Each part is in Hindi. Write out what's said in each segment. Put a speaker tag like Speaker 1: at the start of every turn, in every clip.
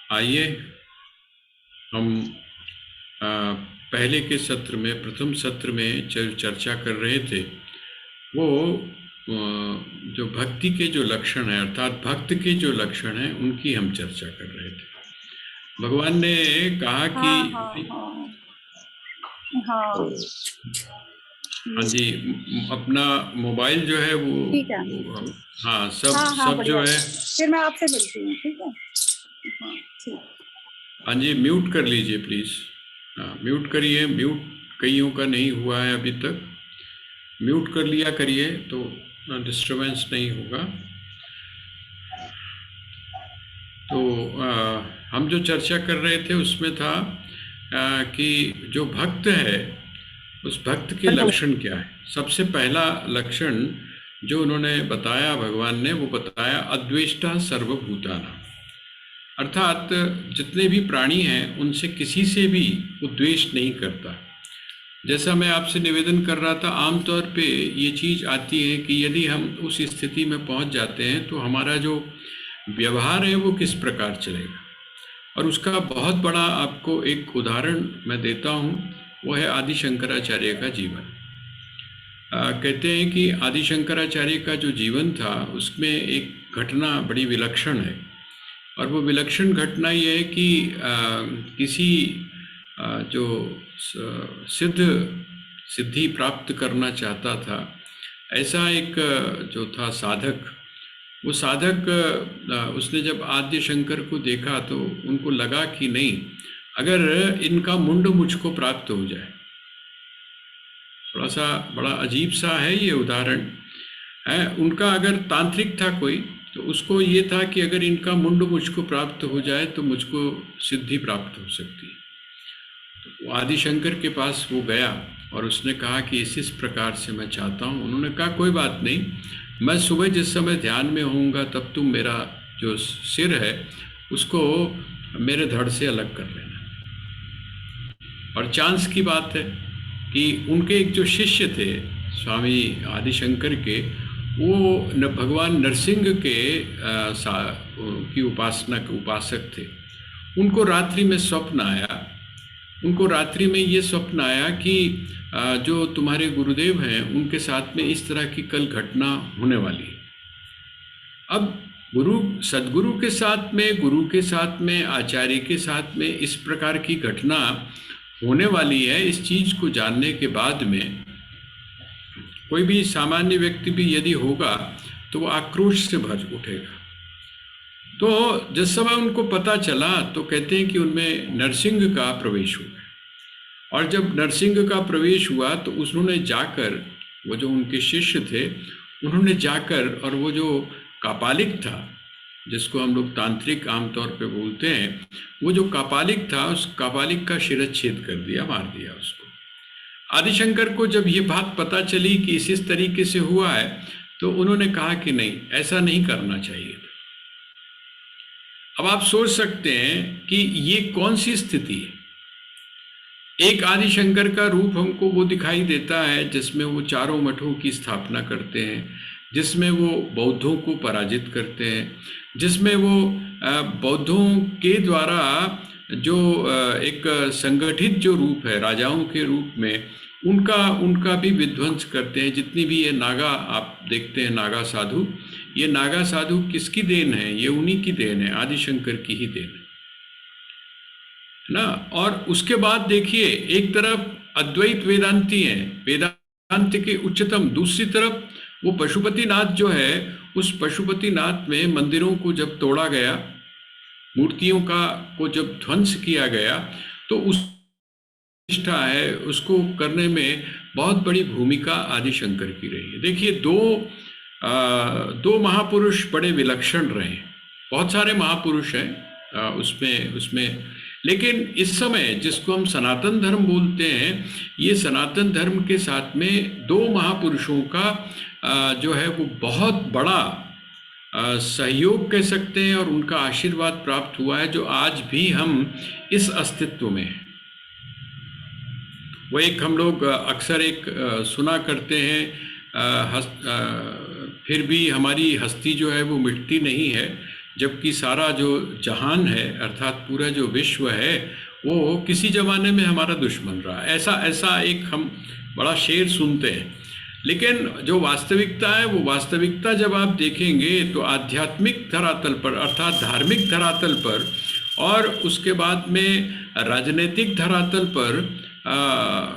Speaker 1: आइए हम अ, पहले के सत्र में, प्रथम सत्र में चर्चा कर रहे थे वो जो भक्ति के जो लक्षण हैं, अर्थात भक्त के जो लक्षण हैं, उनकी हम चर्चा कर रहे थे। भगवान ने कहा कि
Speaker 2: हाँ हाँ हाँ हाँ
Speaker 1: हाँ जी, अपना मोबाइल जो है
Speaker 2: ठीक है।
Speaker 1: हाँ,
Speaker 2: हाँ हाँ
Speaker 1: सब जो
Speaker 2: बढ़िया,
Speaker 1: है,
Speaker 2: फिर मैं आपसे मिलती हूँ। ठीक है, हाँ ठीक।
Speaker 1: हाँ जी, म्यूट कर लीजिए प्लीज़। हाँ, म्यूट करिए। म्यूट कईयों का नहीं हुआ है अभी तक। म्यूट कर लिया करिए तो डिस्टरबेंस नहीं होगा। तो हम जो चर्चा कर रहे थे उसमें था कि जो भक्त है, उस भक्त के लक्षण क्या है। सबसे पहला लक्षण जो उन्होंने बताया, भगवान ने वो बताया, अद्वेष्टा सर्वभूतानां। अर्थात जितने भी प्राणी हैं उनसे किसी से भी वो द्वेष नहीं करता। जैसा मैं आपसे निवेदन कर रहा था, आमतौर पे ये चीज़ आती है कि यदि हम उस स्थिति में पहुंच जाते हैं तो हमारा जो व्यवहार है वो किस प्रकार चलेगा। और उसका बहुत बड़ा आपको एक उदाहरण मैं देता हूँ, वो है आदि शंकराचार्य का जीवन। कहते हैं कि आदि शंकराचार्य का जो जीवन था उसमें एक घटना बड़ी विलक्षण है। और वो विलक्षण घटना ये है कि किसी जो सिद्धि प्राप्त करना चाहता था, ऐसा एक जो था साधक, वो साधक उसने जब आद्य शंकर को देखा तो उनको लगा कि नहीं, अगर इनका मुंड मुझको प्राप्त हो जाए। थोड़ा सा बड़ा अजीब सा है ये उदाहरण है। उनका अगर तांत्रिक था कोई, तो उसको ये था कि अगर इनका मुंड मुझको प्राप्त हो जाए तो मुझको सिद्धि प्राप्त हो सकती है। तो वो आदि शंकर के पास वो गया और उसने कहा कि इस प्रकार से मैं चाहता हूँ। उन्होंने कहा कोई बात नहीं, मैं सुबह जिस समय ध्यान में होऊंगा तब तुम मेरा जो सिर है उसको मेरे धड़ से अलग कर लेना। और चांस की बात है कि उनके एक जो शिष्य थे स्वामी आदिशंकर के, वो भगवान नरसिंह के की उपासक थे। उनको रात्रि में स्वप्न आया, उनको रात्रि में ये स्वप्न आया कि जो तुम्हारे गुरुदेव हैं उनके साथ में इस तरह की कल घटना होने वाली है। अब सदगुरु के साथ में, गुरु के साथ में, आचार्य के साथ में इस प्रकार की घटना होने वाली है, इस चीज को जानने के बाद में कोई भी सामान्य व्यक्ति भी यदि होगा तो वो आक्रोश से भर उठेगा। तो जिस समय उनको पता चला तो कहते हैं कि उनमें नरसिंह का प्रवेश हुआ। और जब नरसिंह का प्रवेश हुआ तो उन्होंने जाकर, वो जो उनके शिष्य थे, उन्होंने जाकर, और वो जो कापालिक था, जिसको हम लोग तांत्रिक आमतौर पे बोलते हैं, वो जो कापालिक था उस कापालिक का शिरच्छेद कर दिया, मार दिया उसको। आदिशंकर को जब ये बात पता चली कि इस तरीके से हुआ है तो उन्होंने कहा कि नहीं, ऐसा नहीं करना चाहिए। अब आप सोच सकते हैं कि ये कौन सी स्थिति है। एक आदिशंकर का रूप हमको वो दिखाई देता है जिसमें वो चारों मठों की स्थापना करते हैं, जिसमें वो बौद्धों को पराजित करते हैं, जिसमें वो बौद्धों के द्वारा जो एक संगठित जो रूप है राजाओं के रूप में, उनका भी विध्वंस करते हैं। जितनी भी ये नागा आप देखते हैं, नागा साधु, ये नागा साधु किसकी देन है? ये उन्हीं की देन है, आदिशंकर की ही देन है ना। और उसके बाद देखिए, एक तरफ अद्वैत वेदांती हैं, वेदांत के उच्चतम, दूसरी तरफ वो पशुपतिनाथ जो है, उस पशुपतिनाथ में मंदिरों को जब तोड़ा गया, मूर्तियों को जब ध्वंस किया गया, तो उस निष्ठा है उसको करने में बहुत बड़ी भूमिका आदिशंकर की रही है। देखिए, दो महापुरुष बड़े विलक्षण रहे। बहुत सारे महापुरुष हैं उसमें, लेकिन इस समय जिसको हम सनातन धर्म बोलते हैं, ये सनातन धर्म के साथ में दो महापुरुषों का जो है वो बहुत बड़ा सहयोग कह सकते हैं, और उनका आशीर्वाद प्राप्त हुआ है, जो आज भी हम इस अस्तित्व में हैं। वो एक हम लोग अक्सर एक सुना करते हैं, फिर भी हमारी हस्ती जो है वो मिटती नहीं है। जबकि सारा जो जहान है अर्थात पूरा जो विश्व है वो किसी ज़माने में हमारा दुश्मन रहा। ऐसा ऐसा एक हम बड़ा शेर सुनते हैं, लेकिन जो वास्तविकता है वो वास्तविकता जब आप देखेंगे तो आध्यात्मिक धरातल पर अर्थात धार्मिक धरातल पर और उसके बाद में राजनीतिक धरातल पर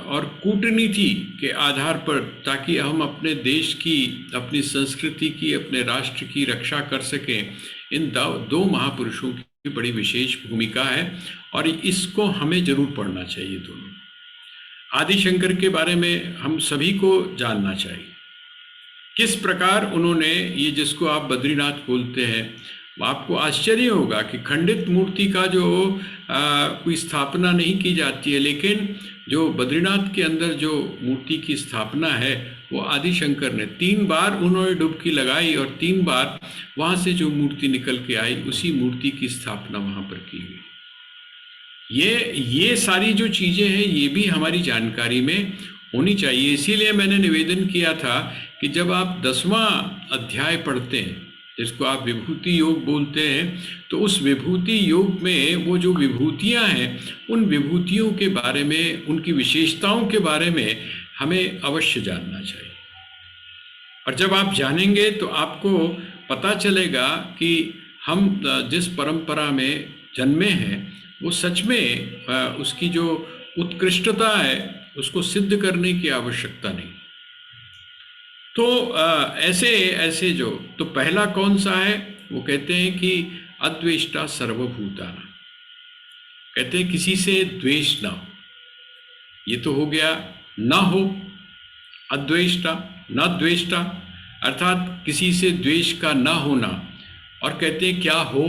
Speaker 1: और कूटनीति के आधार पर, ताकि हम अपने देश की, अपनी संस्कृति की, अपने राष्ट्र की रक्षा कर सकें, इन दो महापुरुषों की बड़ी विशेष भूमिका है और इसको हमें जरूर पढ़ना चाहिए। दोनों आदि शंकर के बारे में हम सभी को जानना चाहिए, किस प्रकार उन्होंने ये, जिसको आप बद्रीनाथ बोलते हैं, आपको आश्चर्य होगा कि खंडित मूर्ति का जो कोई स्थापना नहीं की जाती है, लेकिन जो बद्रीनाथ के अंदर जो मूर्ति की स्थापना है वो आदि शंकर ने 3 बार उन्होंने डुबकी लगाई और 3 बार वहाँ से जो मूर्ति निकल के आई उसी मूर्ति की स्थापना वहाँ पर की गई। ये सारी जो चीज़ें हैं ये भी हमारी जानकारी में होनी चाहिए। इसीलिए मैंने निवेदन किया था कि जब आप 10वां अध्याय पढ़ते हैं, जिसको आप विभूति योग बोलते हैं, तो उस विभूति योग में वो जो विभूतियां हैं उन विभूतियों के बारे में, उनकी विशेषताओं के बारे में हमें अवश्य जानना चाहिए। और जब आप जानेंगे तो आपको पता चलेगा कि हम जिस परंपरा में जन्मे हैं वो सच में उसकी जो उत्कृष्टता है उसको सिद्ध करने की आवश्यकता नहीं। तो ऐसे जो, तो पहला कौन सा है, वो कहते हैं कि अद्वेष्टा सर्वभूतानां, कहते हैं किसी से द्वेष ना हो। ये तो हो गया ना हो, अद्वेष्टा न द्वेष्टा अर्थात किसी से द्वेष का ना होना। और कहते हैं क्या हो,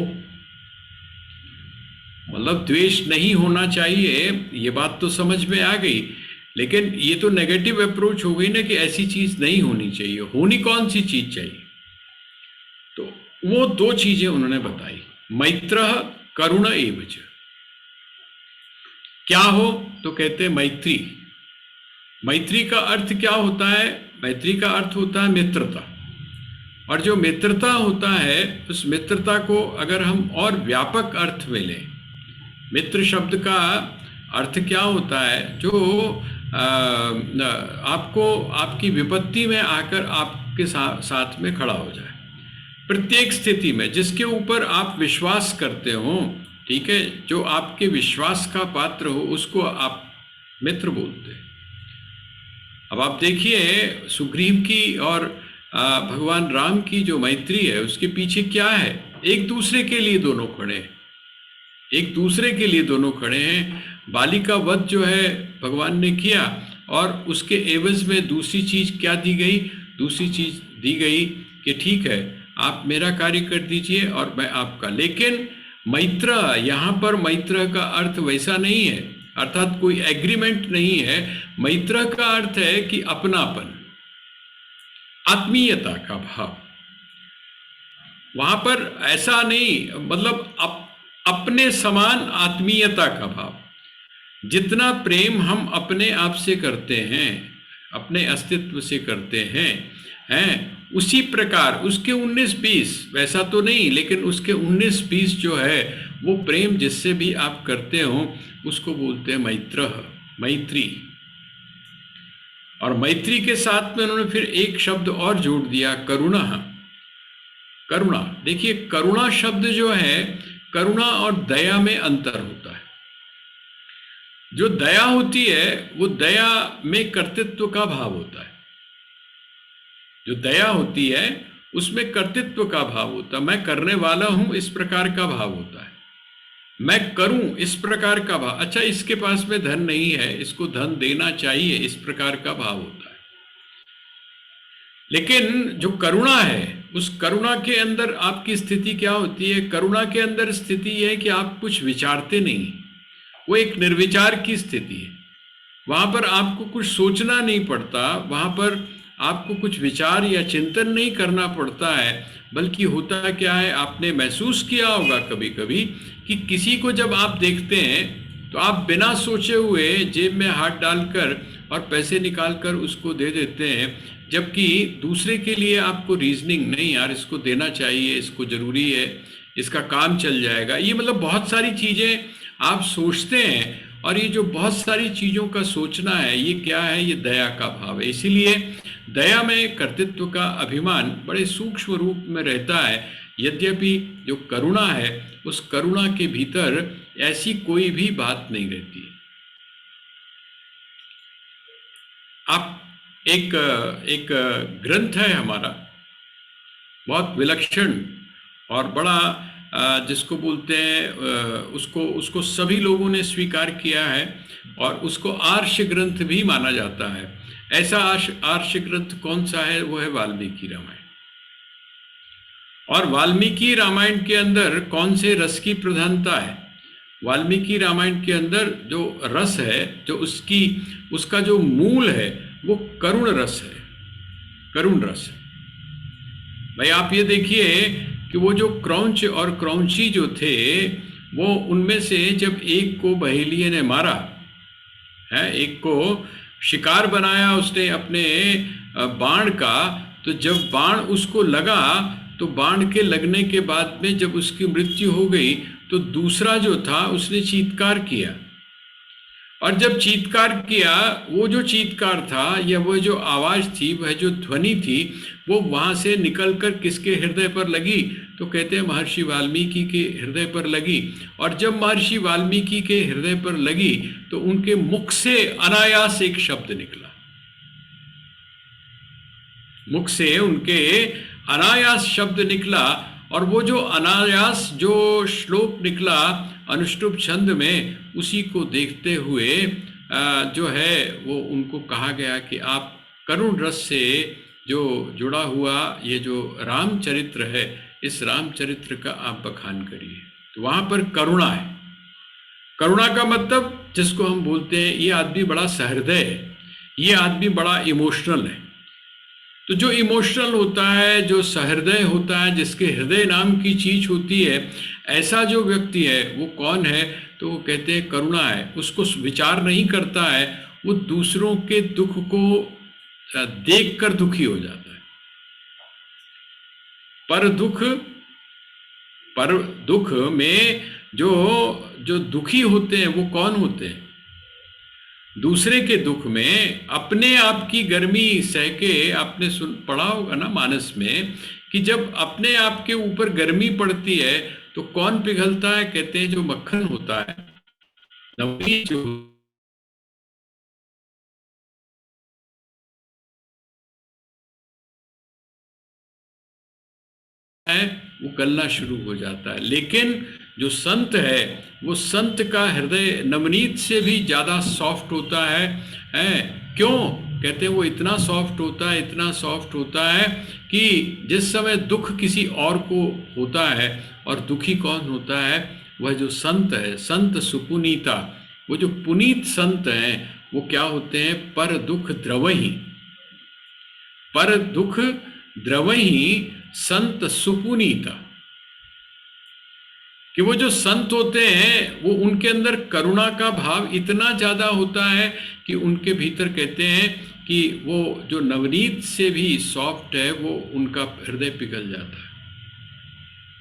Speaker 1: मतलब द्वेष नहीं होना चाहिए, ये बात तो समझ में आ गई, लेकिन ये तो नेगेटिव अप्रोच हो गई ना कि ऐसी चीज नहीं होनी चाहिए। होनी कौन सी चीज चाहिए, तो वो 2 चीजें उन्होंने बताई, मैत्रः करुण एवच। क्या हो, तो कहते हैं मैत्री। मैत्री का अर्थ क्या होता है, मैत्री का अर्थ होता है मित्रता। और जो मित्रता होता है उस मित्रता को अगर हम और व्यापक अर्थ में लें, मित्र शब्द का अर्थ क्या होता है, जो आपको आपकी विपत्ति में आकर आपके साथ में खड़ा हो जाए, प्रत्येक स्थिति में, जिसके ऊपर आप विश्वास करते हो, ठीक है, जो आपके विश्वास का पात्र हो, उसको आप मित्र बोलते हैं। अब आप देखिए सुग्रीव की और भगवान राम की जो मैत्री है उसके पीछे क्या है, एक दूसरे के लिए दोनों खड़े हैं, एक दूसरे के लिए दोनों खड़े हैं। बाली का वध जो है भगवान ने किया और उसके एवज में दूसरी चीज क्या दी गई, दूसरी चीज दी गई कि ठीक है आप मेरा कार्य कर दीजिए और मैं आपका। लेकिन मैत्र, यहाँ पर मैत्र का अर्थ वैसा नहीं है, अर्थात कोई एग्रीमेंट नहीं है। मैत्र का अर्थ है कि अपनापन, आत्मीयता का भाव। वहां पर ऐसा नहीं, मतलब अपने समान आत्मीयता का भाव। जितना प्रेम हम अपने आप से करते हैं, अपने अस्तित्व से करते हैं, उसी प्रकार उसके 19-20, वैसा तो नहीं, लेकिन उसके 19-20 जो है वो प्रेम जिससे भी आप करते हो उसको बोलते हैं मैत्र, मैत्री। और मैत्री के साथ में उन्होंने फिर एक शब्द और जोड़ दिया, करुणा। करुणा, देखिए करुणा शब्द जो है, करुणा और दया में अंतर होता है। जो दया होती है वो दया में कर्तृत्व का भाव होता है। जो दया होती है उसमें कर्तृत्व का भाव होता है, मैं करने वाला हूं इस प्रकार का भाव होता है, मैं करूं इस प्रकार का भाव। अच्छा इसके पास में धन नहीं है, इसको धन देना चाहिए, इस प्रकार का भाव होता है। लेकिन जो करुणा है, उस करुणा के अंदर आपकी स्थिति क्या होती है, करुणा के अंदर स्थिति यह है कि आप कुछ विचारते नहीं, वो एक निर्विचार की स्थिति है। वहां पर आपको कुछ सोचना नहीं पड़ता, वहां पर आपको कुछ विचार या चिंतन नहीं करना पड़ता है, बल्कि होता क्या है, आपने महसूस किया होगा कभी कभी कि किसी को जब आप देखते हैं तो आप बिना सोचे हुए जेब में हाथ डालकर और पैसे निकालकर उसको दे देते हैं, जबकि दूसरे के लिए आपको रीजनिंग नहीं, यार इसको देना चाहिए, इसको ज़रूरी है, इसका काम चल जाएगा। ये मतलब बहुत सारी चीजें आप सोचते हैं, और ये जो बहुत सारी चीजों का सोचना है, ये क्या है? ये दया का भाव है। इसीलिए दया में कर्तृत्व का अभिमान बड़े सूक्ष्म रूप में रहता है। यद्यपि जो करुणा है, उस करुणा के भीतर ऐसी कोई भी बात नहीं रहती। आप एक एक ग्रंथ है हमारा, बहुत विलक्षण और बड़ा, जिसको बोलते हैं, उसको सभी लोगों ने स्वीकार किया है, और उसको आर्ष ग्रंथ भी माना जाता है। ऐसा आर्ष ग्रंथ कौन सा है? वो है वाल्मीकि रामायण। और वाल्मीकि रामायण के अंदर कौन से रस की प्रधानता है? वाल्मीकि रामायण के अंदर जो रस है, जो उसका जो मूल है, वो करुण रस है, करुण रस। भाई आप ये देखिए कि वो जो क्रौंच और क्रौंची जो थे, वो उनमें से जब एक को बहेलिये ने मारा है, एक को शिकार बनाया उसने अपने बाण का, तो जब बाण उसको लगा, तो बाण के लगने के बाद में जब उसकी मृत्यु हो गई, तो दूसरा जो था उसने चीत्कार किया, और जब चीत्कार किया, वो जो चीत्कार था या वो जो आवाज थी, वह जो ध्वनि थी, वो वहां से निकलकर किसके हृदय पर लगी? तो कहते हैं महर्षि वाल्मीकि के हृदय पर लगी। और जब महर्षि वाल्मीकि के हृदय पर लगी, तो उनके मुख से अनायास एक शब्द निकला, मुख से उनके अनायास शब्द निकला। और वो जो अनायास जो श्लोक निकला अनुष्टुप छंद में, उसी को देखते हुए जो है वो उनको कहा गया कि आप करुण रस से जो जुड़ा हुआ ये जो रामचरित्र है, इस रामचरित्र का आप बखान करिए। तो वहां पर करुणा है। करुणा का मतलब, जिसको हम बोलते हैं, ये आदमी बड़ा सहृदय है, ये आदमी बड़ा इमोशनल है। तो जो इमोशनल होता है, जो सहृदय होता है, जिसके हृदय नाम की चीज होती है, ऐसा जो व्यक्ति है वो कौन है? तो वो कहते हैं करुणा है। उसको विचार नहीं करता है, वो दूसरों के दुख को देखकर दुखी हो जाता है। पर दुख में जो दुखी होते हैं वो कौन होते हैं? दूसरे के दुख में अपने आप की गर्मी सह के, आपने पढ़ा होगा ना मानस में, कि जब अपने आप के ऊपर गर्मी पड़ती है तो कौन पिघलता है? कहते हैं जो मक्खन होता है, नवनीत जो है वो गलना शुरू हो जाता है। लेकिन जो संत है, वो संत का हृदय नवनीत से भी ज्यादा सॉफ्ट होता है। क्यों? कहते हैं वो इतना सॉफ्ट होता है, इतना सॉफ्ट होता है कि जिस समय दुख किसी और को होता है, और दुखी कौन होता है? वह जो संत है, संत सुपुनीता। वो जो पुनीत संत हैं, वो क्या होते हैं? पर दुख द्रवही, पर दुख द्रवही संत सुपुनीता। कि वो जो संत होते हैं, वो उनके अंदर करुणा का भाव इतना ज्यादा होता है कि उनके भीतर, कहते हैं कि वो जो नवनीत से भी सॉफ्ट है, वो उनका हृदय पिघल जाता है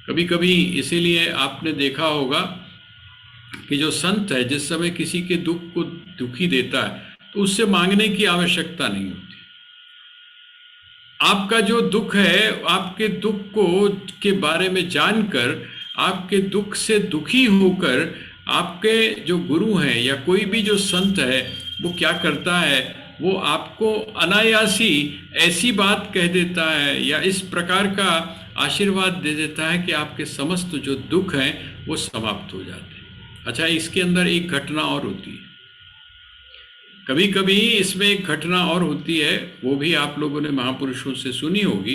Speaker 1: कभी कभी। इसीलिए आपने देखा होगा कि जो संत है, जिस समय किसी के दुख को दुखी देता है, तो उससे मांगने की आवश्यकता नहीं होती। आपका जो दुख है, आपके दुख को के बारे में जानकर, आपके दुख से दुखी होकर, आपके जो गुरु हैं या कोई भी जो संत है, वो क्या करता है? वो आपको अनायासी ऐसी बात कह देता है या इस प्रकार का आशीर्वाद दे देता है कि आपके समस्त जो दुख हैं वो समाप्त हो जाते हैं। अच्छा, इसके अंदर एक घटना और होती है। कभी कभी इसमें एक घटना और होती है, वो भी आप लोगों ने महापुरुषों से सुनी होगी।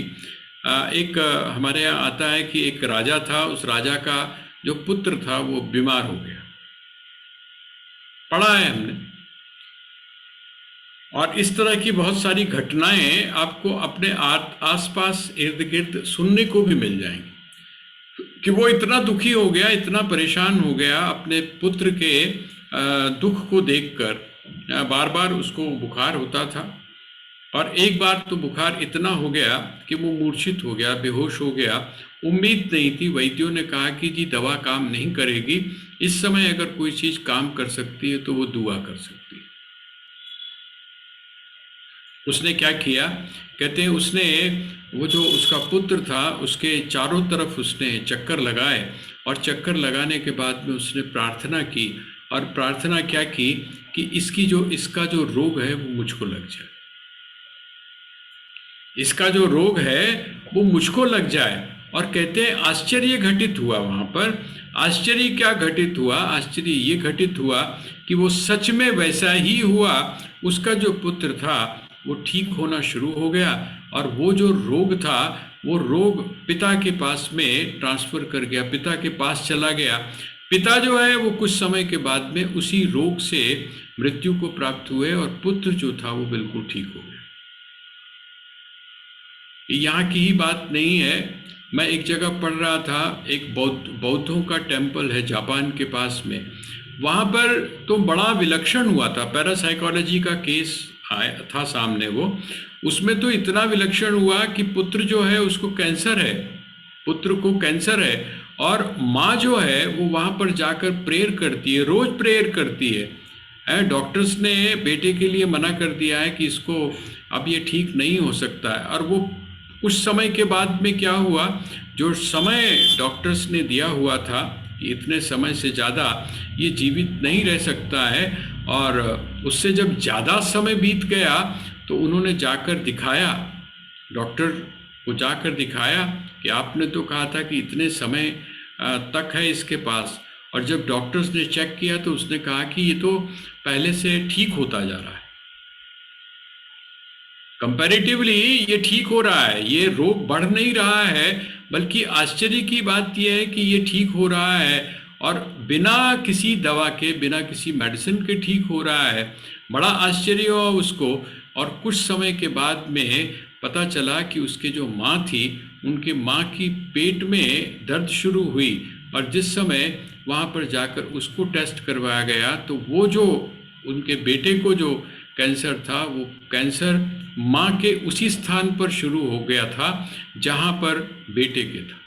Speaker 1: एक हमारे यहाँ आता है कि एक राजा था, उस राजा का जो पुत्र था वो बीमार हो गया। पढ़ा है हमने। और इस तरह की बहुत सारी घटनाएं आपको अपने आसपास इर्द गिर्द सुनने को भी मिल जाएंगी कि वो इतना दुखी हो गया, इतना परेशान हो गया अपने पुत्र के दुख को देखकर। बार बार उसको बुखार होता था, और एक बार तो बुखार इतना हो गया कि वो मूर्छित हो गया, बेहोश हो गया। उम्मीद नहीं थी, वैद्यों ने कहा कि जी दवा काम नहीं करेगी, इस समय अगर कोई चीज़ काम कर सकती है तो वो दुआ कर सकती है। उसने क्या किया, कहते हैं उसने वो जो उसका पुत्र था उसके चारों तरफ उसने चक्कर लगाए, और चक्कर लगाने के बाद में उसने प्रार्थना की, और प्रार्थना क्या की कि इसका जो रोग है वो मुझको लग जाए, इसका जो रोग है वो मुझको लग जाए। और कहते हैं आश्चर्य घटित हुआ वहां पर। आश्चर्य क्या घटित हुआ? आश्चर्य ये घटित हुआ कि वो सच में वैसा ही हुआ। उसका जो पुत्र था वो ठीक होना शुरू हो गया, और वो जो रोग था वो रोग पिता के पास में ट्रांसफर कर गया, पिता के पास चला गया। पिता जो है वो कुछ समय के बाद में उसी रोग से मृत्यु को प्राप्त हुए, और पुत्र जो था वो बिल्कुल ठीक हो गया। यहाँ की ही बात नहीं है। मैं एक जगह पढ़ रहा था, एक बौद्धों का टेम्पल है जापान के पास में। वहाँ पर तो बड़ा विलक्षण हुआ था, पैरासाइकोलॉजी का केस आया था सामने। वो उसमें तो इतना विलक्षण हुआ कि पुत्र जो है उसको कैंसर है, पुत्र को कैंसर है, और माँ जो है वो वहाँ पर जाकर प्रेयर करती है, रोज प्रेयर करती है। डॉक्टर्स ने बेटे के लिए मना कर दिया है कि इसको अब ये ठीक नहीं हो सकता है। और वो कुछ समय के बाद में क्या हुआ, जो समय डॉक्टर्स ने दिया हुआ था कि इतने समय से ज़्यादा ये जीवित नहीं रह सकता है, और उससे जब ज़्यादा समय बीत गया तो उन्होंने जाकर दिखाया, डॉक्टर को जाकर दिखाया कि आपने तो कहा था कि इतने समय तक है इसके पास। और जब डॉक्टर्स ने चेक किया तो उसने कहा कि ये तो पहले से ठीक होता जा रहा है, कंपैरेटिवली ये ठीक हो रहा है, ये रोग बढ़ नहीं रहा है। बल्कि आश्चर्य की बात यह है कि ये ठीक हो रहा है, और बिना किसी दवा के, बिना किसी मेडिसिन के ठीक हो रहा है। बड़ा आश्चर्य हुआ उसको। और कुछ समय के बाद में पता चला कि उसके जो माँ थी, उनके माँ की पेट में दर्द शुरू हुई, और जिस समय वहाँ पर जाकर उसको टेस्ट करवाया गया तो वो जो उनके बेटे को जो कैंसर था, वो कैंसर माँ के उसी स्थान पर शुरू हो गया था जहाँ पर बेटे के था।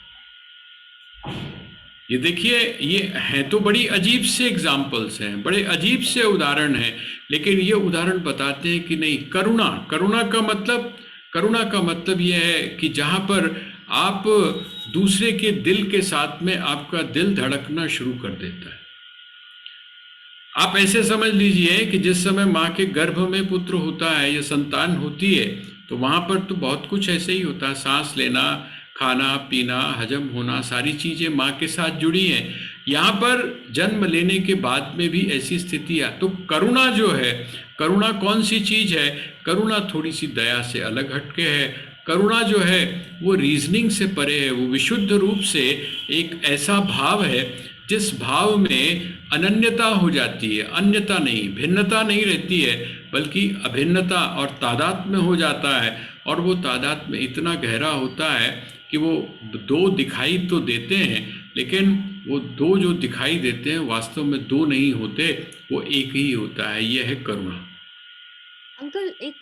Speaker 1: ये देखिए, ये हैं तो बड़ी अजीब से एग्जाम्पल्स हैं, बड़े अजीब से उदाहरण हैं, लेकिन ये उदाहरण बताते हैं कि नहीं, करुणा, करुणा का मतलब ये है कि जहाँ पर आप दूसरे के दिल के साथ में आपका दिल धड़कना शुरू कर देता है। आप ऐसे समझ लीजिए कि जिस समय माँ के गर्भ में पुत्र होता है या संतान होती है, तो वहाँ पर तो बहुत कुछ ऐसे ही होता है, सांस लेना, खाना पीना, हजम होना, सारी चीज़ें माँ के साथ जुड़ी हैं। यहाँ पर जन्म लेने के बाद में भी ऐसी स्थिति है। तो करुणा जो है, करुणा कौन सी चीज़ है? करुणा थोड़ी सी दया से अलग हटके है। करुणा जो है वो रीजनिंग से परे है, वो विशुद्ध रूप से एक ऐसा भाव है जिस भाव में अनन्यता हो जाती है, अन्यता नहीं, भिन्नता नहीं रहती है, बल्कि अभिन्नता और तादाद में हो जाता है। और वो तादाद में इतना गहरा होता है कि वो दो दिखाई तो देते हैं, लेकिन वो दो जो दिखाई देते हैं वास्तव में दो नहीं होते, वो एक ही होता है। यह है करुणा।
Speaker 3: अंकल एक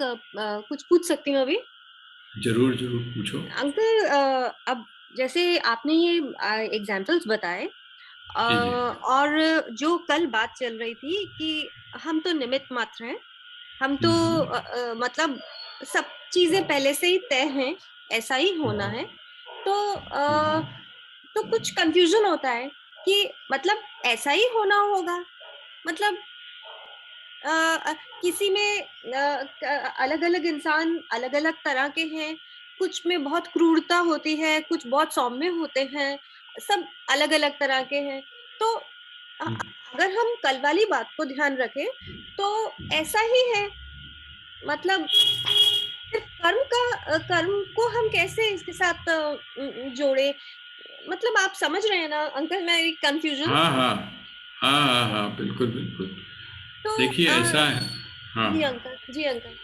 Speaker 3: कुछ पूछ सकती हूँ अभी?
Speaker 1: जरूर जरूर पूछो।
Speaker 3: अंकल अब जैसे आपने ये एग्जाम्पल्स बताए,
Speaker 1: जी जी।
Speaker 3: और जो कल बात चल रही थी कि हम तो निमित्त मात्र हैं, हम तो मतलब सब चीजें पहले से ही तय हैं, ऐसा ही होना है। तो तो कुछ कंफ्यूजन होता है कि मतलब ऐसा ही होना होगा, मतलब किसी में अलग-अलग इंसान अलग-अलग तरह के हैं, कुछ में बहुत क्रूरता होती है, कुछ बहुत सौम्य होते हैं, सब अलग-अलग तरह के हैं। तो अगर हम कल वाली बात को ध्यान रखें, तो ऐसा ही है, मतलब सिर्फ कर्म को हम कैसे इसके साथ जोड़े? मतलब आप समझ रहे हैं ना अंकल मेरी कन्फ्यूजन?
Speaker 1: हाँ हाँ हाँ हाँ हाँ, बिल्कुल बिल्कुल।
Speaker 3: तो
Speaker 1: देखिए ऐसा है। हाँ
Speaker 3: जी अंकल, जी अंकल।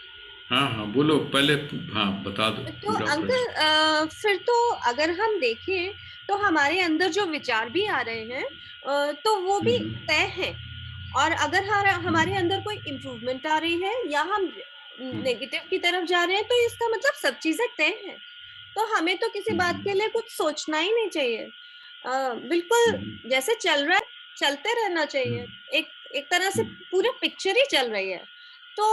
Speaker 1: हाँ हाँ, बोलो पहले। हाँ बता दो
Speaker 3: तो
Speaker 1: पूरा
Speaker 3: अंकल
Speaker 1: प्रश्न।
Speaker 3: फिर तो अगर हम देखें तो हमारे अंदर जो विचार भी आ रहे हैं, तो वो भी
Speaker 1: हम्म,
Speaker 3: तय हैं। और अगर हमारे अंदर कोई इम्प्रूवमेंट आ रही है, या हम नेगेटिव की तरफ जा रहे हैं, तो इसका मतलब सब चीजें तय हैं। तो हमें तो किसी बात के लिए कुछ सोचना ही नहीं चाहिए। बिल्कुल जैसे चल रहा है चलते रहना चाहिए। एक तरह से पूरी पिक्चर ही चल रही है, तो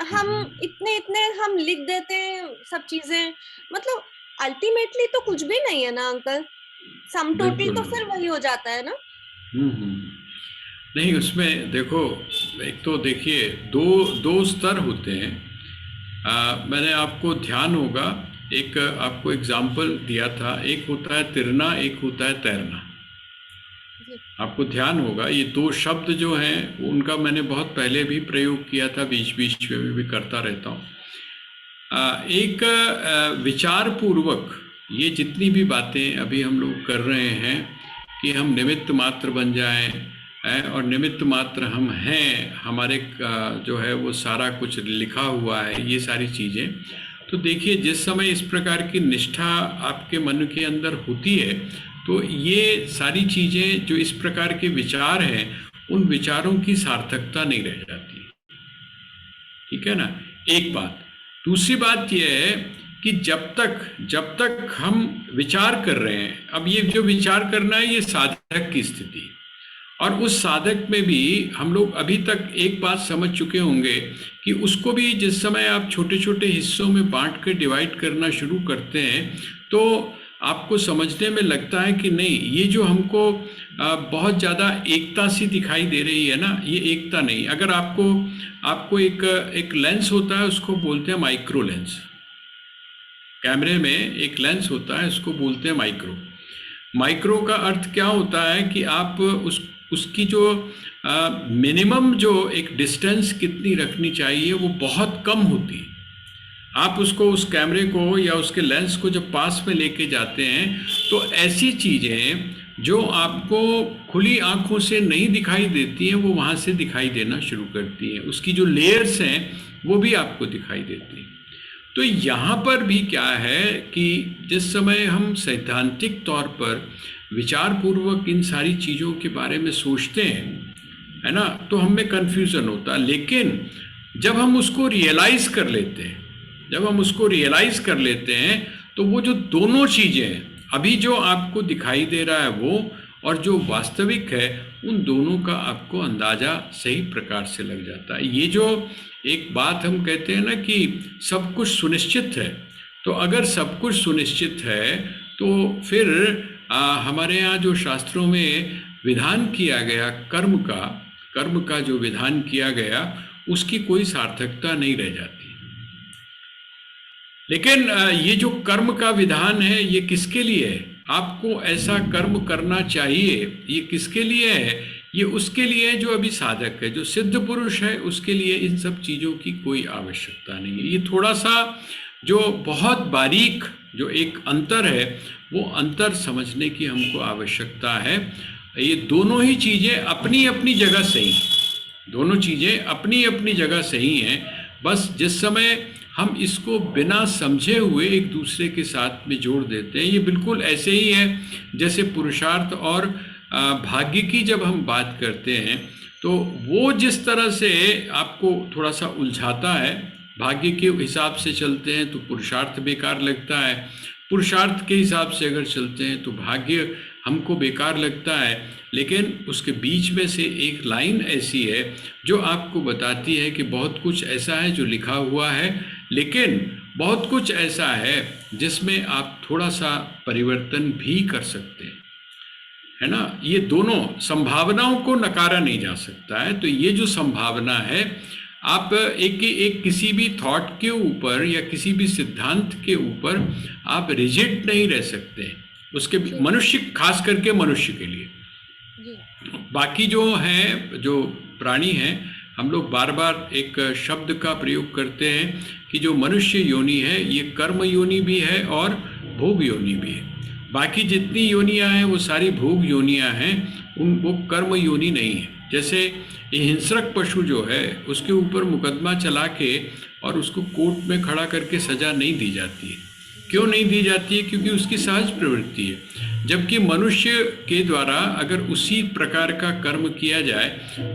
Speaker 3: हम इतने इतने हम लिख देते हैं सब चीजें, मतलब अल्टीमेटली तो कुछ भी नहीं है ना अंकल, सम टोटल तो फिर वही हो जाता है ना।
Speaker 1: नहीं, उसमें देखो, एक तो देखिए दो दो स्तर होते हैं। मैंने आपको ध्यान होगा, एक आपको एग्जाम्पल दिया था, एक होता है तिरना, एक होता है तैरना। आपको ध्यान होगा ये दो शब्द जो हैं उनका मैंने बहुत पहले भी प्रयोग किया था, बीच बीच में भी करता रहता हूँ। एक विचार पूर्वक ये जितनी भी बातें अभी हम लोग कर रहे हैं कि हम निमित्त मात्र बन जाएं, और निमित्त मात्र हम हैं, हमारे जो है वो सारा कुछ लिखा हुआ है, ये सारी चीज़ें। तो देखिए जिस समय इस प्रकार की निष्ठा आपके मन के अंदर होती है, तो ये सारी चीज़ें जो इस प्रकार के विचार हैं, उन विचारों की सार्थकता नहीं रह जाती। ठीक है ना, एक बात। दूसरी बात यह है कि जब तक हम विचार कर रहे हैं, अब ये जो विचार करना है ये साधक की स्थिति, और उस साधक में भी हम लोग अभी तक एक बात समझ चुके होंगे कि उसको भी जिस समय आप छोटे छोटे हिस्सों में बांट कर डिवाइड करना शुरू करते हैं, तो आपको समझने में लगता है कि नहीं, ये जो हमको बहुत ज़्यादा एकता सी दिखाई दे रही है ना, ये एकता नहीं। अगर आपको एक लेंस होता है, उसको बोलते हैं माइक्रो लेंस। कैमरे में एक लेंस होता है, उसको बोलते हैं माइक्रो। माइक्रो का अर्थ क्या होता है कि आप उसकी जो मिनिमम जो एक डिस्टेंस कितनी रखनी चाहिए वो बहुत कम होती है। आप उसको, उस कैमरे को या उसके लेंस को जब पास में लेके जाते हैं, तो ऐसी चीज़ें जो आपको खुली आंखों से नहीं दिखाई देती हैं, वो वहाँ से दिखाई देना शुरू करती हैं। उसकी जो लेयर्स हैं वो भी आपको दिखाई देती हैं। तो यहाँ पर भी क्या है कि जिस समय हम सैद्धांतिक तौर पर विचारपूर्वक इन सारी चीज़ों के बारे में सोचते हैं, है ना, तो हमें कन्फ्यूज़न होता है। लेकिन जब हम उसको रियलाइज़ कर लेते हैं, तो वो जो दोनों चीज़ें हैं, अभी जो आपको दिखाई दे रहा है वो, और जो वास्तविक है, उन दोनों का आपको अंदाज़ा सही प्रकार से लग जाता है। ये जो एक बात हम कहते हैं ना कि सब कुछ सुनिश्चित है, तो अगर सब कुछ सुनिश्चित है तो फिर हमारे यहाँ जो शास्त्रों में विधान किया गया कर्म का जो विधान किया गया, उसकी कोई सार्थकता नहीं रह जाती। लेकिन ये जो कर्म का विधान है, ये किसके लिए है? आपको ऐसा कर्म करना चाहिए, ये किसके लिए है? ये उसके लिए जो अभी साधक है, जो सिद्ध पुरुष है, उसके लिए इन सब चीज़ों की कोई आवश्यकता नहीं है। ये थोड़ा सा जो बहुत बारीक जो एक अंतर है, वो अंतर समझने की हमको आवश्यकता है। ये दोनों ही चीज़ें अपनी अपनी जगह सही हैं, दोनों चीज़ें अपनी अपनी जगह सही हैं। बस जिस समय हम इसको बिना समझे हुए एक दूसरे के साथ में जोड़ देते हैं, ये बिल्कुल ऐसे ही है जैसे पुरुषार्थ और भाग्य की जब हम बात करते हैं, तो वो जिस तरह से आपको थोड़ा सा उलझाता है, भाग्य के हिसाब से चलते हैं तो पुरुषार्थ बेकार लगता है, पुरुषार्थ के हिसाब से अगर चलते हैं तो भाग्य हमको बेकार लगता है। लेकिन उसके बीच में से एक लाइन ऐसी है जो आपको बताती है कि बहुत कुछ ऐसा है जो लिखा हुआ है, लेकिन बहुत कुछ ऐसा है जिसमें आप थोड़ा सा परिवर्तन भी कर सकते हैं, है ना। ये दोनों संभावनाओं को नकारा नहीं जा सकता है। तो ये जो संभावना है, आप एक किसी भी थॉट के ऊपर या किसी भी सिद्धांत के ऊपर आप रिजिड नहीं रह सकते, उसके मनुष्य, खास करके मनुष्य के लिए। बाकी जो हैं, जो प्राणी हैं, हम लोग बार बार एक शब्द का प्रयोग करते हैं कि जो मनुष्य योनि है, ये कर्म योनि भी है और भोग योनि भी है। बाकी जितनी योनियां हैं वो सारी भोग योनियां हैं, वो कर्म योनि नहीं है। जैसे ये हिंसक पशु जो है, उसके ऊपर मुकदमा चला के और उसको कोर्ट में खड़ा करके सज़ा नहीं दी जाती है। क्यों नहीं दी जाती है? क्योंकि उसकी सहज प्रवृत्ति है। जबकि मनुष्य के द्वारा अगर उसी प्रकार का कर्म किया जाए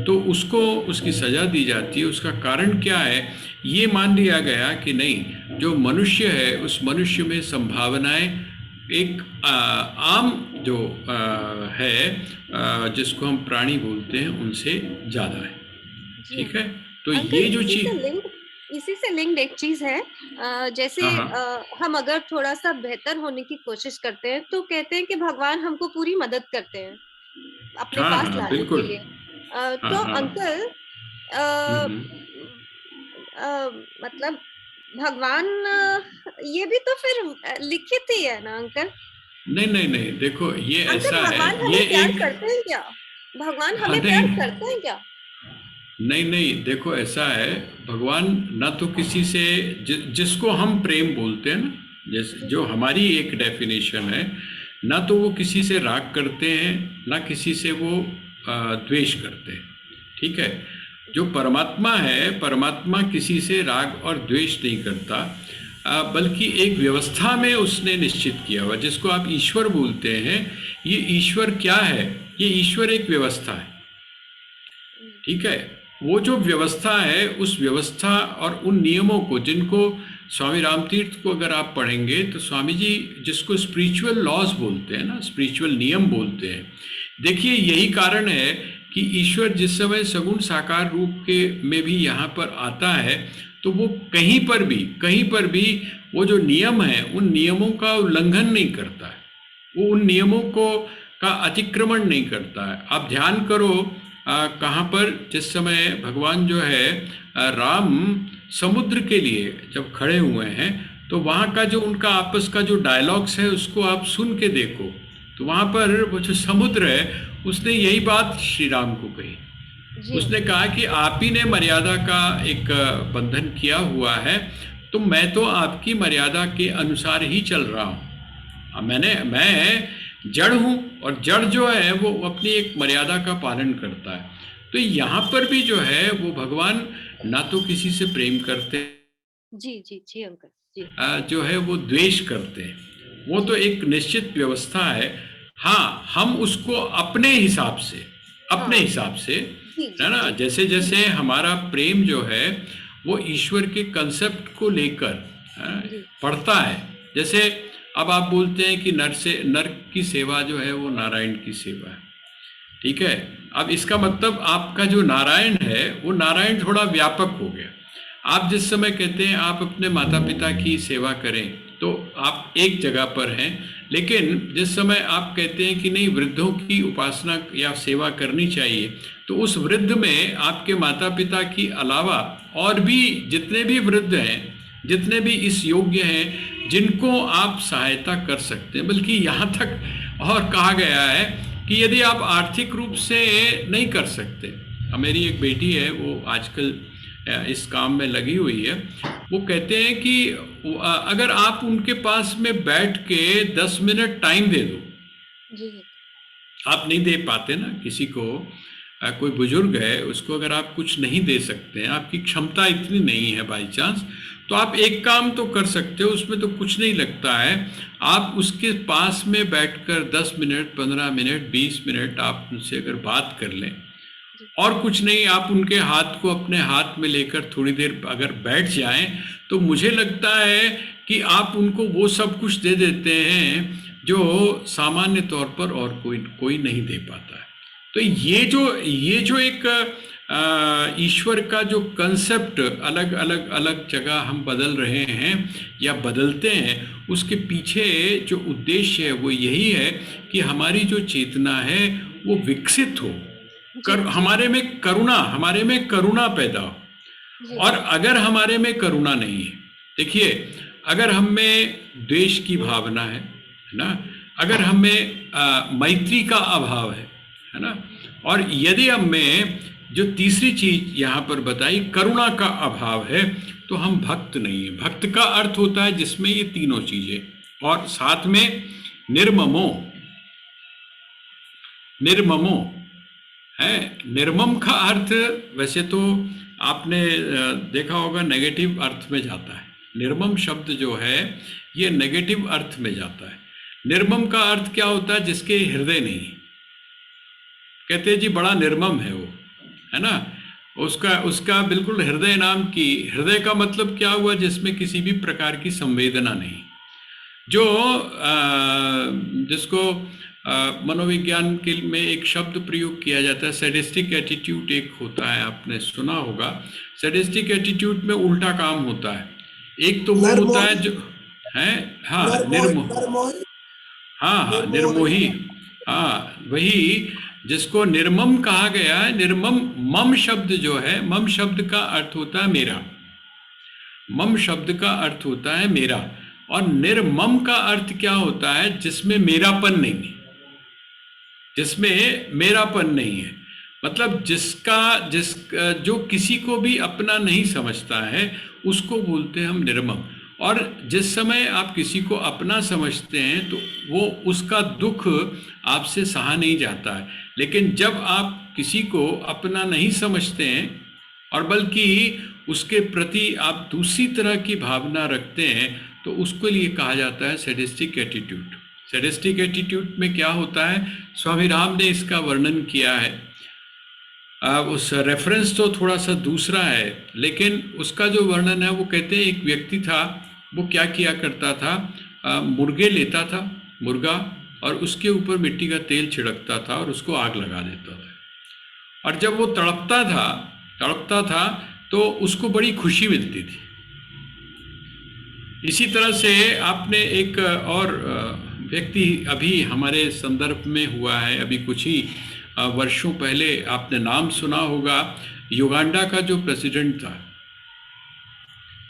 Speaker 1: तो उसको उसकी सजा दी जाती है। उसका कारण क्या है? ये मान लिया गया कि नहीं, जो मनुष्य है उस मनुष्य में संभावनाएं एक आम जो है जिसको हम प्राणी बोलते हैं उनसे ज़्यादा है।
Speaker 3: जी
Speaker 1: ठीक है,
Speaker 3: अंकल।
Speaker 1: तो
Speaker 3: अंकल
Speaker 1: ये जो चीज,
Speaker 3: इसी से लिंक्ड एक चीज है, जैसे
Speaker 1: हाँ हाँ
Speaker 3: हम अगर थोड़ा सा बेहतर होने की कोशिश करते हैं तो कहते हैं कि भगवान हमको पूरी मदद करते हैं अपने
Speaker 1: हाँ
Speaker 3: पास
Speaker 1: हाँ
Speaker 3: लाने के
Speaker 1: बिल्कुल,
Speaker 3: लिए।
Speaker 1: हाँ
Speaker 3: तो
Speaker 1: हाँ,
Speaker 3: अंकल
Speaker 1: हम्म।
Speaker 3: मतलब भगवान ये भी तो फिर लिखित ही है ना अंकल?
Speaker 1: नहीं नहीं नहीं, देखो ये
Speaker 3: अंकल
Speaker 1: ऐसा है,
Speaker 3: भगवान
Speaker 1: ये
Speaker 3: हमें प्यार
Speaker 1: एक,
Speaker 3: करते हैं क्या? भगवान
Speaker 1: हाँ
Speaker 3: हमें प्यार
Speaker 1: नहीं
Speaker 3: करते हैं क्या?
Speaker 1: नहीं नहीं, देखो ऐसा है, भगवान ना तो किसी से जिसको हम प्रेम बोलते हैं ना, जैसे
Speaker 3: जी
Speaker 1: जो हमारी एक डेफिनेशन है, ना तो वो किसी से राग करते हैं, ना किसी से वो द्वेष करते हैं। ठीक है, जो
Speaker 3: जी
Speaker 1: परमात्मा है, परमात्मा किसी से राग और द्वेष नहीं करता, बल्कि एक व्यवस्था में उसने निश्चित किया हुआ, जिसको आप ईश्वर बोलते हैं। ये ईश्वर क्या है? ये ईश्वर एक व्यवस्था है।
Speaker 3: जी
Speaker 1: ठीक है, वो जो व्यवस्था है उस व्यवस्था और उन नियमों को, जिनको स्वामी रामतीर्थ को अगर आप पढ़ेंगे तो स्वामी जी जिसको स्पिरिचुअल लॉज बोलते हैं ना, स्पिरिचुअल नियम बोलते हैं। देखिए यही कारण है कि ईश्वर जिस समय सगुण साकार रूप के में भी यहाँ पर आता है तो वो कहीं पर भी वो जो नियम है उन नियमों का उल्लंघन नहीं करता है, वो उन नियमों को का अतिक्रमण नहीं करता है। आप ध्यान करो, कहाँ पर जिस समय भगवान जो है राम समुद्र के लिए जब खड़े हुए हैं तो वहाँ का जो उनका आपस का जो डायलॉग्स है उसको आप सुन के देखो, तो वहाँ पर वो जो समुद्र है उसने यही बात श्री राम को कही।
Speaker 3: जी
Speaker 1: उसने
Speaker 3: अंकल।
Speaker 1: कहा कि आप ही ने मर्यादा का एक बंधन किया हुआ है, तो मैं तो आपकी मर्यादा के अनुसार ही चल रहा हूँ। मैं जड़ हूँ और जड़ जो है वो अपनी एक मर्यादा का पालन करता है। तो यहाँ पर भी जो है वो भगवान ना तो किसी से प्रेम करते,
Speaker 3: जी अंकल। जी
Speaker 1: जो है वो द्वेष करते हैं। वो तो
Speaker 3: जी
Speaker 1: एक निश्चित व्यवस्था है। हाँ, हम उसको अपने
Speaker 3: हाँ
Speaker 1: हिसाब से, है ना,
Speaker 3: जी
Speaker 1: जैसे जैसे हमारा प्रेम जो है वो ईश्वर के कंसेप्ट को लेकर
Speaker 3: जी
Speaker 1: पढ़ता है। जैसे अब आप बोलते हैं कि नर की सेवा जो है वो नारायण की सेवा है। ठीक है, अब इसका मतलब आपका जो नारायण है वो नारायण थोड़ा व्यापक हो गया। आप जिस समय कहते हैं आप अपने माता पिता की सेवा करें तो आप एक जगह पर हैं, लेकिन जिस समय आप कहते हैं कि नहीं वृद्धों की उपासना या सेवा करनी चाहिए, तो उस वृद्ध में आपके माता पिता की अलावा और भी जितने भी वृद्ध हैं, जितने भी इस योग्य हैं, जिनको आप सहायता कर सकते हैं। बल्कि यहाँ तक और कहा गया है कि यदि आप आर्थिक रूप से नहीं कर सकते, मेरी एक बेटी है वो आजकल इस काम में लगी हुई है, वो कहते हैं कि अगर आप उनके पास में बैठ के 10 मिनट टाइम दे दो,
Speaker 3: जी
Speaker 1: आप नहीं दे पाते ना किसी को, कोई बुजुर्ग है उसको अगर आप कुछ नहीं दे सकते हैं, आपकी क्षमता इतनी नहीं है बाई चांस, तो आप एक काम तो कर सकते हो, उसमें तो कुछ नहीं लगता है। आप उसके पास में बैठकर 10 मिनट 15 मिनट 20 मिनट आप उनसे अगर बात कर लें,
Speaker 3: जी
Speaker 1: और कुछ नहीं, आप उनके हाथ को अपने हाथ में लेकर थोड़ी देर अगर बैठ जाएं, तो मुझे लगता है कि आप उनको वो सब कुछ दे देते हैं जो सामान्य तौर पर और कोई नहीं दे पाता है। तो ये जो एक ईश्वर का जो कंसेप्ट अलग अलग अलग जगह हम बदल रहे हैं या बदलते हैं, उसके पीछे जो उद्देश्य है वो यही है कि हमारी जो चेतना है वो विकसित हो,
Speaker 3: जी जी
Speaker 1: हमारे में करुणा पैदा हो।
Speaker 3: जी
Speaker 1: और अगर हमारे में करुणा नहीं है, देखिए, अगर हम में द्वेष की भावना है ना, अगर हमें मैत्री का अभाव है ना, और यदि हम में जो तीसरी चीज यहाँ पर बताई करुणा का अभाव है, तो हम भक्त नहीं है। भक्त का अर्थ होता है जिसमें ये तीनों चीजें और साथ में निर्ममो, निर्ममो है। निर्मम का अर्थ वैसे तो आपने देखा होगा नेगेटिव अर्थ में जाता है। निर्मम शब्द जो है ये नेगेटिव अर्थ में जाता है, निर्मम का अर्थ क्या होता है? जिसके हृदय नहीं। कहते हैं जी बड़ा निर्मम है वो, है ना, उसका उसका बिल्कुल हृदय नाम की, हृदय का मतलब क्या हुआ? जिसमें किसी भी प्रकार की संवेदना नहीं, जो जिसको मनोविज्ञान के में एक शब्द प्रयोग किया जाता है, सैडिस्टिक एटीट्यूड एक होता है, आपने सुना होगा। सैडिस्टिक एटीट्यूड में उल्टा काम होता है। एक तो वो होता है जो है, हाँ, हाँ, निर्मोही, हाँ, वही जिसको निर्मम कहा गया है। निर्मम, मम शब्द जो है, मम शब्द का अर्थ होता है मेरा। मम शब्द का अर्थ होता है मेरा, और निर्मम का अर्थ क्या होता है? जिसमें मेरापन नहीं है, जिसमें मेरापन नहीं है, मतलब जो किसी को भी अपना नहीं समझता है, उसको बोलते हैं हम निर्मम। और जिस समय आप किसी को अपना समझते हैं तो वो उसका दुख आपसे सहा नहीं जाता है, लेकिन जब आप किसी को अपना नहीं समझते हैं और बल्कि उसके प्रति आप दूसरी तरह की भावना रखते हैं, तो उसके लिए कहा जाता है सैडिस्टिक एटीट्यूड। सैडिस्टिक एटीट्यूड में क्या होता है? स्वामी राम ने इसका वर्णन किया है। उस रेफरेंस तो थोड़ा सा दूसरा है, लेकिन उसका जो वर्णन है वो कहते हैं एक व्यक्ति था, वो क्या किया करता था, मुर्गे लेता था, मुर्गा, और उसके ऊपर मिट्टी का तेल छिड़कता था और उसको आग लगा देता था। और जब वो तड़पता था तो उसको बड़ी खुशी मिलती थी। इसी तरह से आपने एक और व्यक्ति अभी हमारे संदर्भ में हुआ है, अभी कुछ ही वर्षों पहले आपने नाम सुना होगा, युगांडा का जो प्रेसिडेंट था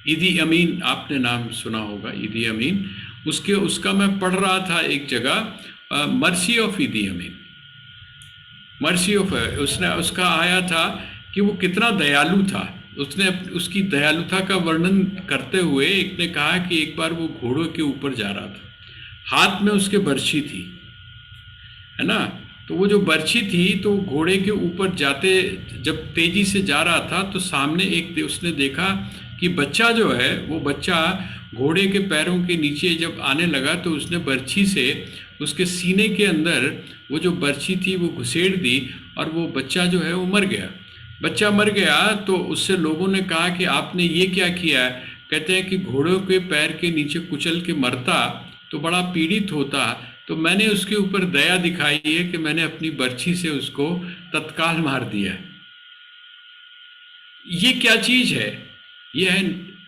Speaker 1: ईदी अमीन, आपने नाम सुना होगा ईदी अमीन। उसका मैं पढ़ रहा था एक जगह, मर्सी ऑफ ईदी अमीन, मर्सी ऑफ, उसका आया था कि वो कितना दयालु था। उसने उसकी दयालुता का वर्णन करते हुए एक ने कहा कि एक बार वो घोड़ों के ऊपर जा रहा था, हाथ में उसके बर्छी थी, है ना, तो वो जो बर्छी थी तो घोड़े के ऊपर जाते जब तेजी से जा रहा था तो सामने उसने देखा कि बच्चा जो है, वो बच्चा घोड़े के पैरों के नीचे जब आने लगा तो उसने बर्छी से उसके सीने के अंदर वो जो बर्छी थी वो घुसेड़ दी और वो बच्चा जो है वो मर गया। बच्चा मर गया तो उससे लोगों ने कहा कि आपने ये क्या किया है? कहते हैं कि घोड़ों के पैर के नीचे कुचल के मरता तो बड़ा पीड़ित होता, तो मैंने उसके ऊपर दया दिखाई है कि मैंने अपनी बर्छी से उसको तत्काल मार दिया। ये क्या चीज है? ये है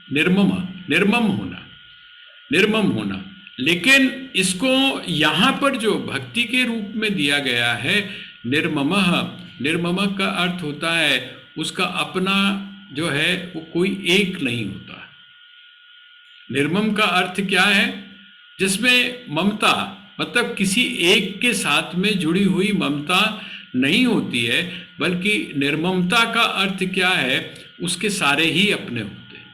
Speaker 1: निर्मम होना। लेकिन इसको यहाँ पर जो भक्ति के रूप में दिया गया है, निर्मम का अर्थ होता है उसका अपना जो है वो कोई एक नहीं होता। निर्मम का अर्थ क्या है? जिसमें ममता, मतलब किसी एक के साथ में जुड़ी हुई ममता नहीं होती है, बल्कि निर्ममता का अर्थ क्या है? उसके सारे ही अपने होते हैं।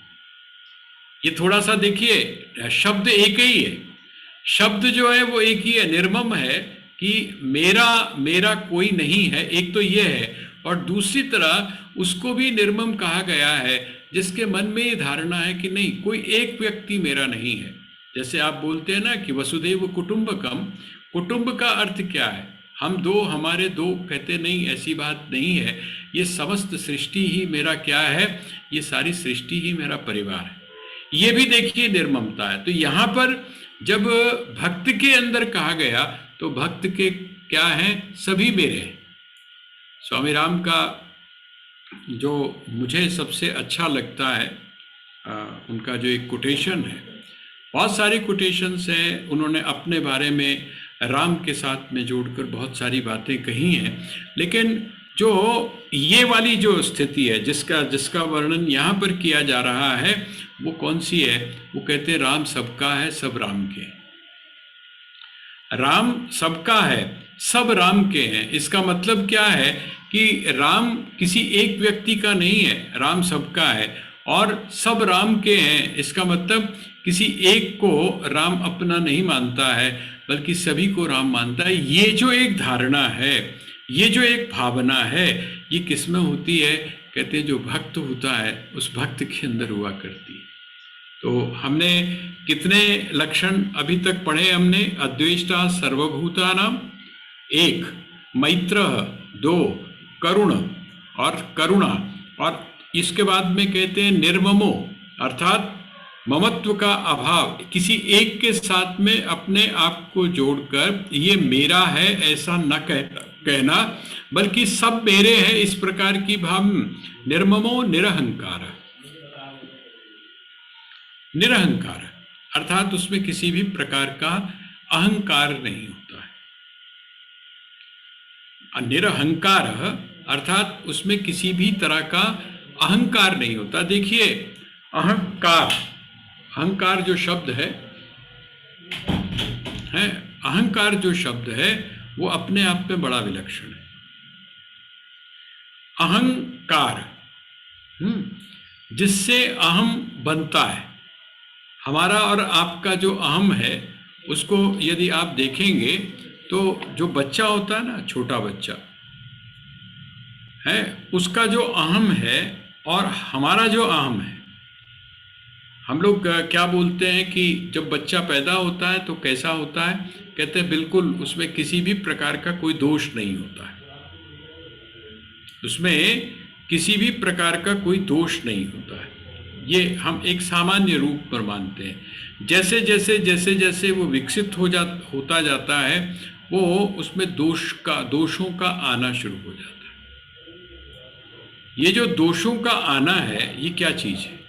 Speaker 1: ये थोड़ा सा देखिए, शब्द एक ही है, शब्द जो है वो एक ही है। निर्मम है कि मेरा कोई नहीं है, एक तो ये है, और दूसरी तरह उसको भी निर्मम कहा गया है जिसके मन में ये धारणा है कि नहीं, कोई एक व्यक्ति मेरा नहीं है। जैसे आप बोलते हैं ना कि वसुधैव कुटुंबकम, कुटुंब का अर्थ क्या है? हम दो, हमारे दो, कहते नहीं, ऐसी बात नहीं है। ये समस्त सृष्टि ही मेरा क्या है? ये सारी सृष्टि ही मेरा परिवार है। ये भी देखिए निर्ममता है। तो यहाँ पर जब भक्त के अंदर कहा गया तो भक्त के क्या है? सभी मेरे हैं। स्वामी राम का जो मुझे सबसे अच्छा लगता है उनका जो एक कोटेशन है, बहुत सारी कोटेशंस हैं, उन्होंने अपने बारे में राम के साथ में जोड़कर बहुत सारी बातें कही हैं, लेकिन जो ये वाली जो स्थिति है जिसका वर्णन यहाँ पर किया जा रहा है वो कौन सी है? वो कहते हैं राम सबका है, सब राम के। राम सबका है, सब राम के हैं। इसका मतलब क्या है कि राम किसी एक व्यक्ति का नहीं है, राम सबका है और सब राम के हैं। इसका मतलब किसी एक को राम अपना नहीं मानता है, बल्कि सभी को राम मानता है। ये जो एक धारणा है, ये जो एक भावना है, ये किसमें होती है? कहते हैं जो भक्त होता है उस भक्त के अंदर हुआ करती है। तो हमने कितने लक्षण अभी तक पढ़े हमने? अद्वेष्टा सर्वभूतानाम, 1 मैत्रः, 2 करुण और करुणा, और इसके बाद में कहते हैं निर्ममो, अर्थात ममत्व का अभाव, किसी एक के साथ में अपने आप को जोड़कर ये मेरा है ऐसा न कहना, बल्कि सब मेरे हैं इस प्रकार की भाव। निर्ममो निरहंकार, निरहंकार अर्थात उसमें किसी भी प्रकार का अहंकार नहीं होता है। निरहंकार अर्थात उसमें किसी भी तरह का अहंकार नहीं होता। देखिए अहंकार, अहंकार जो शब्द है अहंकार जो शब्द है वो अपने आप में बड़ा विलक्षण है। अहंकार जिससे अहम बनता है, हमारा और आपका जो अहम है उसको यदि आप देखेंगे तो जो बच्चा होता है ना, छोटा बच्चा है, उसका जो अहम है और हमारा जो अहम है, हम लोग क्या बोलते हैं कि जब बच्चा पैदा होता है तो कैसा होता है? कहते हैं बिल्कुल उसमें किसी भी प्रकार का कोई दोष नहीं होता है, उसमें किसी भी प्रकार का कोई दोष नहीं होता है। ये हम एक सामान्य रूप पर मानते हैं। जैसे जैसे जैसे जैसे वो विकसित होता जाता है, वो उसमें दोषों का आना शुरू हो जाता है। ये जो दोषों का आना है, ये क्या चीज है?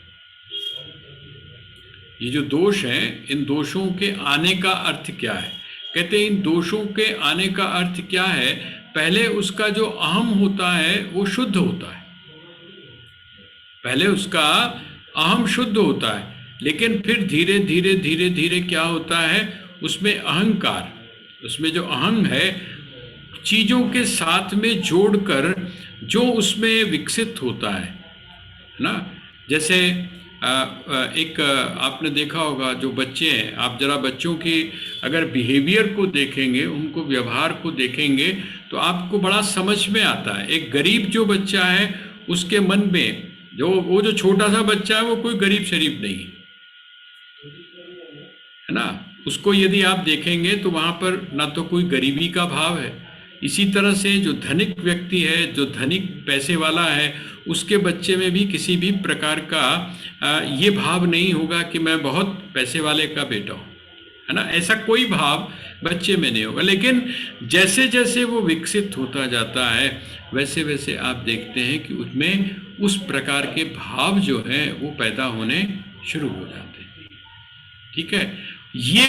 Speaker 1: ये जो दोष हैं, इन दोषों के आने का अर्थ क्या है? कहते हैं इन दोषों के आने का अर्थ क्या है? पहले उसका जो अहम होता है वो शुद्ध होता है, पहले उसका अहम शुद्ध होता है, लेकिन फिर धीरे धीरे धीरे धीरे क्या होता है? उसमें अहंकार, उसमें जो अहम है चीज़ों के साथ में जोड़कर जो उसमें विकसित होता है ना। जैसे एक आपने देखा होगा जो बच्चे हैं, आप जरा बच्चों की अगर बिहेवियर को देखेंगे, उनको व्यवहार को देखेंगे तो आपको बड़ा समझ में आता है। एक गरीब जो बच्चा है उसके मन में वो जो छोटा सा बच्चा है वो कोई गरीब शरीफ नहीं है ना, उसको यदि आप देखेंगे तो वहाँ पर ना तो कोई गरीबी का भाव है। इसी तरह से जो धनिक व्यक्ति है, जो धनिक पैसे वाला है, उसके बच्चे में भी किसी भी प्रकार का ये भाव नहीं होगा कि मैं बहुत पैसे वाले का बेटा हूँ, है ना, ऐसा कोई भाव बच्चे में नहीं होगा। लेकिन जैसे जैसे वो विकसित होता जाता है वैसे वैसे आप देखते हैं कि उसमें उस प्रकार के भाव जो हैं वो पैदा होने शुरू हो जाते हैं। ठीक है, ये